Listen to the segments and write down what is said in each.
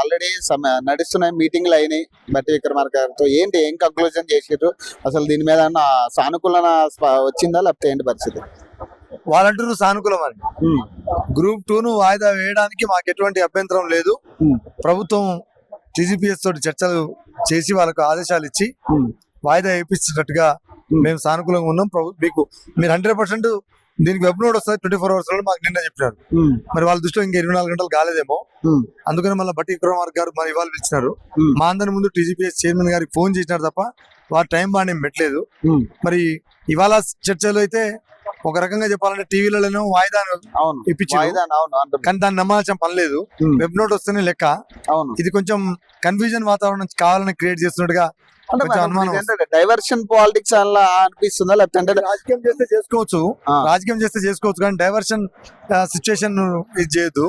Already నడుస్తున్నాయి, మీటింగ్లు అయినాయి బట్టి విక్రమార్క గారితో. ఏంటి, ఏం కంక్లూజన్ చేసిర్రు? అసలు దీని మీద సానుకూలన వచ్చిందా లేకపోతే ఏంటి పరిస్థితి? వాళ్ళంటారు సానుకూలం అని. గ్రూప్ 2 వాయిదా వేయడానికి మాకు ఎటువంటి అభ్యంతరం లేదు. ప్రభుత్వం టీజీపీఎస్ తోటి చర్చలు చేసి వాళ్ళకు ఆదేశాలు ఇచ్చి వాయిదా వేయించినట్టుగా మేము సానుకూలంగా ఉన్నాం. మీకు మీరు 100% దీనికి వెబ్ నోట్ వస్తుంది 24 hours లో మాకు నిన్న చెప్పినారు. మరి వాళ్ళ దృష్టిలో ఇంకా 24 గంటలు కాలేదేమో, అందుకని మళ్ళీ బట్టి విక్రమార్క గారు మరి ఇవాళ పిలిచినారు. మా అందరి ముందు టీజీపీఎస్ చైర్మన్ గారికి ఫోన్ చేసినారు తప్ప వారు టైం బాగా పెట్టలేదు. మరి ఇవాళ చర్చలు అయితే ఒక రకంగా చెప్పాలంటే టీవీలలో వాయిదా ఇప్పించారు, కానీ దాన్ని నమ్మాల్సిన పని లేదు. వెబ్ నోట్ వస్తేనే లెక్క. ఇది కొంచెం కన్ఫ్యూజన్ వాతావరణం కావాలని క్రియేట్ చేస్తున్నట్టుగా డైవర్షన్ పాలిటిక్స్ అలా అనిపిస్తుందా? లేకపోతే రాజకీయం చేస్తే చేసుకోవచ్చు, కానీ డైవర్షన్ సిచ్యుయేషన్ ఇది చేయదు.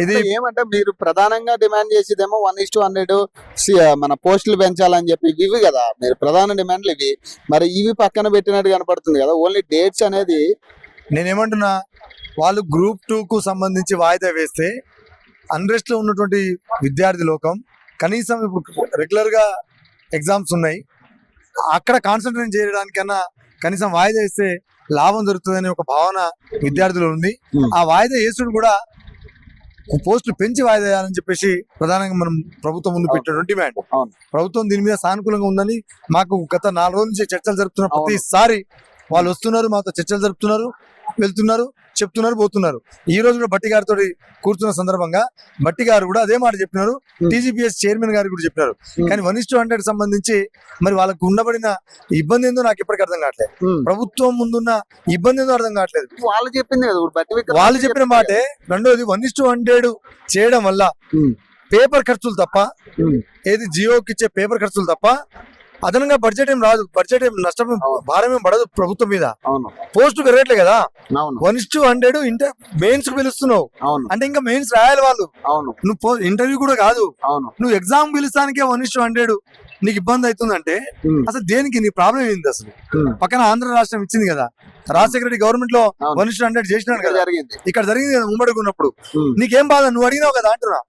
ఇది ఏమంటే మీరు ప్రధానంగా డిమాండ్ చేసేదేమో 1:100 మన పోస్టులు పెంచాలని చెప్పి ఇవి కదా మీరు ప్రధాన డిమాండ్లు ఇవి. మరి ఇవి పక్కన పెట్టినట్టు కనపడుతుంది కదా, ఓన్లీ డేట్స్ అనేది. నేనేమంటున్నా, వాళ్ళు గ్రూప్ 2 కు సంబంధించి వాయిదా వేస్తే అన్రెస్ట్ లో ఉన్నటువంటి విద్యార్థి లోకం కనీసం ఇప్పుడు రెగ్యులర్ గా ఎగ్జామ్స్ ఉన్నాయి, అక్కడ కాన్సన్ట్రేట్ చేయడానికన్నా కనీసం వాయిదా వేస్తే లాభం దొరుకుతుందనే ఒక భావన విద్యార్థులు ఉంది. ఆ వాయిదా వేసుడు కూడా పోస్టులు పెంచి వాయిదా వేయాలని చెప్పేసి ప్రధానంగా మనం ప్రభుత్వం ముందు పెట్టిన డిమాండ్. ప్రభుత్వం దీని మీద సానుకూలంగా ఉందని మాకు గత 4 రోజుల నుంచి చర్చలు జరుపుతున్న ప్రతిసారి వాళ్ళు వస్తున్నారు, మాతో చర్చలు జరుపుతున్నారు, వెళ్తున్నారు, చెప్తున్నారు, పోతున్నారు. ఈ రోజు కూడా బట్టి గారితో కూర్చున్న సందర్భంగా బట్టి గారు కూడా అదే మాట చెప్పినారు, టీజీపీఎస్ చైర్మన్ గారు కూడా చెప్పినారు. కానీ 1:100 సంబంధించి మరి వాళ్ళకు ఉండబడిన ఇబ్బంది ఏందో నాకు ఇప్పటికీ అర్థం కావట్లేదు. ప్రభుత్వం ముందున్న ఇబ్బంది ఏందో అర్థం కావట్లేదు. వాళ్ళు చెప్పిన మాటే. రెండోది 1:100 చేయడం వల్ల పేపర్ ఖర్చులు తప్ప, ఏది జియోకి ఇచ్చే పేపర్ ఖర్చులు తప్ప అదనంగా బడ్జెట్ ఏం రాదు. బడ్జెట్ ఏం నష్టం, భారం ఏం పడదు ప్రభుత్వం మీద. పోస్ట్ పెరగట్లే కదా. 1:100 ఇంటర్ మెయిన్స్ కు పిలుస్తున్నావు అంటే ఇంకా మెయిన్స్ రాయాలి వాళ్ళు. నువ్వు ఇంటర్వ్యూ కూడా కాదు, నువ్వు ఎగ్జామ్ పిలుస్తానికే 1:100 నీకు ఇబ్బంది అవుతుందంటే అసలు దేనికి? నీ ప్రాబ్లం ఏంది అసలు? పక్కన ఆంధ్ర రాష్ట్రం ఇచ్చింది కదా, రాజశేఖర రెడ్డి గవర్నమెంట్ లో 1:100 చేసినాడు కదా, ఇక్కడ జరిగింది కదా ఉమ్మడిగా ఉన్నప్పుడు. నీకేం బాధ? నువ్వు అడిగినావు కదా అంటున్నా.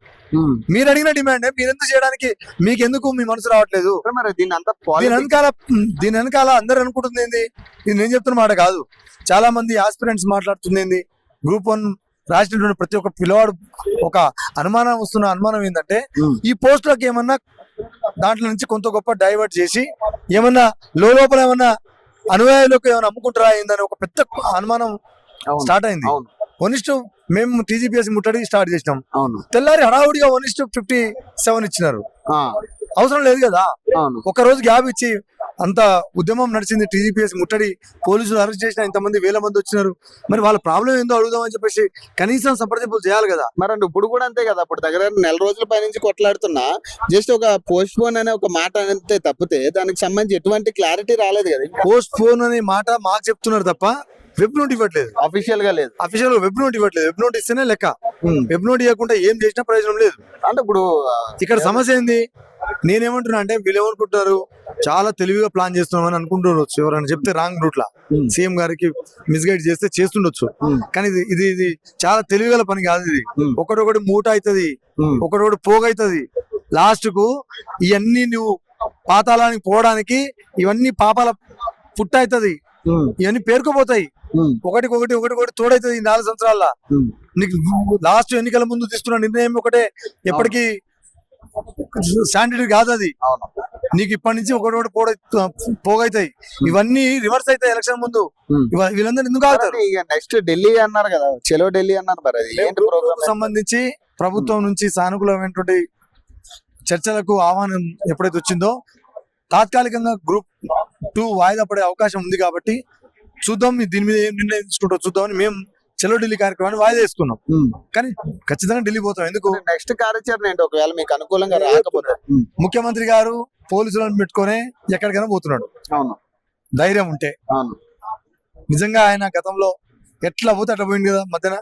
మీరు అడిగిన డిమాండ్ మీరెందుకు చేయడానికి మీకెందుకు మీ మనసు రావట్లేదు? దీని వెనకాల అందరు అనుకుంటుంది ఏంది? ఇది నేను చెప్తున్న మాట కాదు, చాలా మంది ఆస్పిరెంట్స్ మాట్లాడుతుంది ఏంది. గ్రూప్ 1 రాసినటువంటి ప్రతి ఒక్క పిల్లవాడు ఒక వస్తున్న అనుమానం ఏంటంటే ఈ పోస్టులకు ఏమన్నా దాంట్లో నుంచి కొంత గొప్ప డైవర్ట్ చేసి ఏమన్నా లోపల ఏమన్నా అనుయాయులకు ఏమైనా అమ్ముకుంటారా ఏందని ఒక పెద్ద అనుమానం స్టార్ట్ అయింది. 1:, మేము టీజీపీఎస్ ముట్టడి స్టార్ట్ చేసినాం, తెల్లారి హడావుడిగా 1:57 ఇచ్చినారు. అవసరం లేదు కదా. ఒక రోజు గ్యాప్ ఇచ్చి అంత ఉద్యమం నడిచింది, టీజీపీఎస్ ముట్టడి, పోలీసులు అరెస్ట్ చేసిన ఇంతమంది 1000 మంది వచ్చినారు. మరి వాళ్ళ ప్రాబ్లం ఏందో అడుగుదామని చెప్పేసి కనీసం సంప్రదింపులు చేయాలి కదా. మరి ఇప్పుడు కూడా అంతే కదా. ఇప్పుడు దగ్గర 4 రోజుల పైనుంచి కొట్లాడుతున్నా జస్ట్ ఒక పోస్ట్ పోన్ అనే ఒక మాట అంతే తప్పితే దానికి సంబంధించి ఎటువంటి క్లారిటీ రాలేదు కదా. పోస్ట్ పోన్ అనే మాట మాకు చెప్తున్నారు తప్ప వెబ్ నోట్ ఇవ్వట్లేదు. అఫీషియల్ గా లేదు, అఫీషియల్ గా వెబ్ నోట్ ఇవ్వట్లేదు. వెబ్ నోట్ ఇస్తేనే లెక్క. వెబ్ నోట్ ఇవ్వకుండా ఏం చేసినా ప్రయోజనం లేదు. అంటే ఇప్పుడు ఇక్కడ సమస్య ఏంది? నేనేమంటున్నా అంటే వీళ్ళు ఏమనుకుంటున్నారు, చాలా తెలివిగా ప్లాన్ చేస్తున్నామని అనుకుంటుండొచ్చు. ఎవరైనా చెప్తే రాంగ్ రూట్ లా సీఎం గారికి మిస్గైడ్ చేస్తే చేస్తుండొచ్చు, కానీ ఇది చాలా తెలివిగల పని కాదు. ఇది ఒకటొకటి మూట అవుతుంది, ఒకటొకటి పోగైతుంది. లాస్ట్ కు ఇవన్నీ నువ్వు పాతాళానికి పోవడానికి ఇవన్నీ పాపాల పుట్ట అవుతుంది, ఇవన్నీ పేరుకుపోతాయి. ఒకటి తోడైతుంది. 4 సంవత్సరాల నీకు లాస్ట్ ఎన్నికల ముందు తీసుకున్న నిర్ణయం ఒకటే, ఎప్పటికీ స్టాండర్డ్ కాదు అది. నీకు ఇప్పటి నుంచి ఒకటి పోగైతాయి, ఇవన్నీ రివర్స్ అవుతాయి ఎలక్షన్ ముందు. వీళ్ళందరూ ఎందుకు ఆగుతారు? నెక్స్ట్ ఢిల్లీ అన్నారు కదా, చలో ఢిల్లీ అన్నారు. మరి అది ఏంటి ప్రోగ్రామ్ సంబంధించి ప్రభుత్వం నుంచి సానుకూలమైనటువంటి చర్చలకు ఆహ్వానం ఎప్పుడైతే వచ్చిందో తాత్కాలికంగా గ్రూప్ 2 వాయిదా పడే అవకాశం ఉంది కాబట్టి చూద్దాం, దీని మీద ఏం నిర్ణయం తీసుకుంటో చూద్దామని మేము చలో ఢిల్లీ కార్యక్రమాన్ని వాయిదా వేసుకున్నాం. కానీ ఖచ్చితంగా ఢిల్లీ పోతాం. ఎందుకు? నెక్స్ట్ కార్యాచరణ ఏంటి ఒకవేళ మీకు అనుకూలంగా రాకపోతే? ముఖ్యమంత్రి గారు పోలీసులను పెట్టుకొని ఎక్కడికైనా పోతున్నాడు. ధైర్యం ఉంటే. నిజంగా ఆయన గతంలో ఎట్లా పోతే అట్లా పోయింది కదా మధ్యన.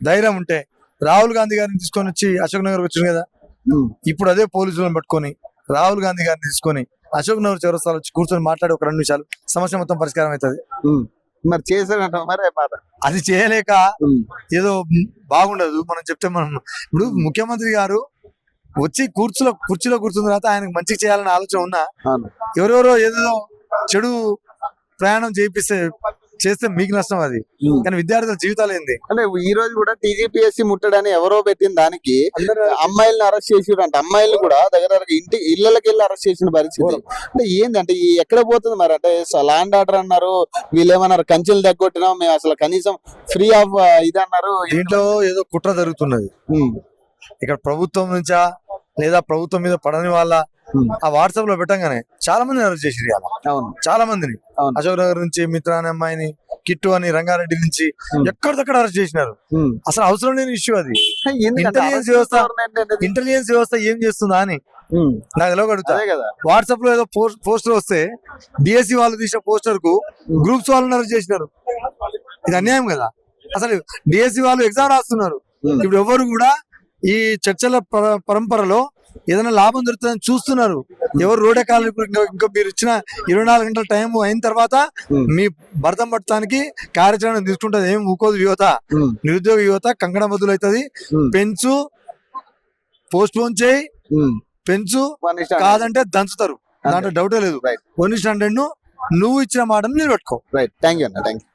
ధైర్యం ఉంటే రాహుల్ గాంధీ గారిని తీసుకొని వచ్చి అశోక్ నగర్ వచ్చింది కదా, ఇప్పుడు అదే పోలీసులను పట్టుకొని రాహుల్ గాంధీ గారిని తీసుకొని అశోక్ నగర్ చౌరస్తాలో వచ్చి కూర్చొని మాట్లాడి ఒక 2 నిమిషాలు సమస్య మొత్తం పరిష్కారం అవుతుంది. మరి చేసాడంట మరి అది చేయలేక ఏదో బాగుండదు మనం చెప్తే. మనం ఇప్పుడు ముఖ్యమంత్రి గారు వచ్చి కుర్చీలో కూర్చున్న తర్వాత ఆయనకు మంచిగా చేయాలని ఆలోచన ఉన్నా అవును. ఎవరెవరో ఏదో చెడు ప్రయాణం చేస్తే మీకు నష్టం అది. కానీ విద్యార్థుల జీవితాలు ఏంది? అంటే ఈ రోజు కూడా టీజీపీఎస్సీ ముట్టడని ఎవరో పెట్టిన దానికి అందరూ అమ్మాయిలను అరెస్ట్ చేసిరు అంటే అమ్మాయిలు కూడా దగ్గర ఇళ్ళకి వెళ్ళి అరెస్ట్ చేసిన పరిస్థితి. అంటే ఏంది అంటే ఎక్కడ పోతుంది మరి? అంటే ల్యాండ్ ఆర్డర్ అన్నారు, వీళ్ళు ఏమన్నారు కంచెలు తగ్గొట్టినాం మేము, అసలు కనీసం ఫ్రీ ఆఫ్ ఇది అన్నారు. దీంట్లో ఏదో కుట్ర జరుగుతున్నది. ఇక్కడ ప్రభుత్వం నుంచా లేదా ప్రభుత్వం మీద పడని వాళ్ళ ఆ వాట్సాప్ లో పెట్టంగానే చాలా మంది అరెస్ట్ చేసిరు. అవును, చాలా మందిని అవును. అశోక్ నగర్ నుంచి మిత్ర అనే అమ్మాయిని, కిట్టు అని రంగారెడ్డి నుంచి ఎక్కడిదక్కడ అరెస్ట్ చేసినారు. అసలు అవసరం లేని ఇష్యూ అది. ఇంటెలిజెన్స్ వ్యవస్థ ఏం చేస్తుందా అని నాకు తెలియగలుగుతా. వాట్సాప్ లో ఏదో పోస్టర్ వస్తే డిఎస్సి వాళ్ళు తీసిన పోస్టర్ కు గ్రూప్స్ వాళ్ళని అరెస్ట్ చేసినారు. ఇది అన్యాయం కదా. అసలు డిఎస్సి వాళ్ళు ఎగ్జామ్ రాస్తున్నారు. ఇప్పుడు ఎవరు కూడా ఈ చర్చల పరంపరలో ఏదైనా లాభం దొరుకుతుందని చూస్తున్నారు. ఎవరు రోడ్ ఎక్కాలి? ఇంకా మీరు ఇచ్చిన 24 గంటల టైం అయిన తర్వాత మీ భర్తం పట్టడానికి కార్యాచరణ తీసుకుంటుంది. ఏం ఊకోదు యువత, నిరుద్యోగ యువత కంకణ బదులవుతుంది. పెంచు, పోస్ట్ పోన్ చేయి, పెంచు, కాదంటే దంచుతారు. దాంట్లో డౌటే లేదు. 1:100 నువ్వు ఇచ్చిన మాటను నిలబెట్టుకో. రైట్, థ్యాంక్ యూ అన్న, థ్యాంక్ యూ.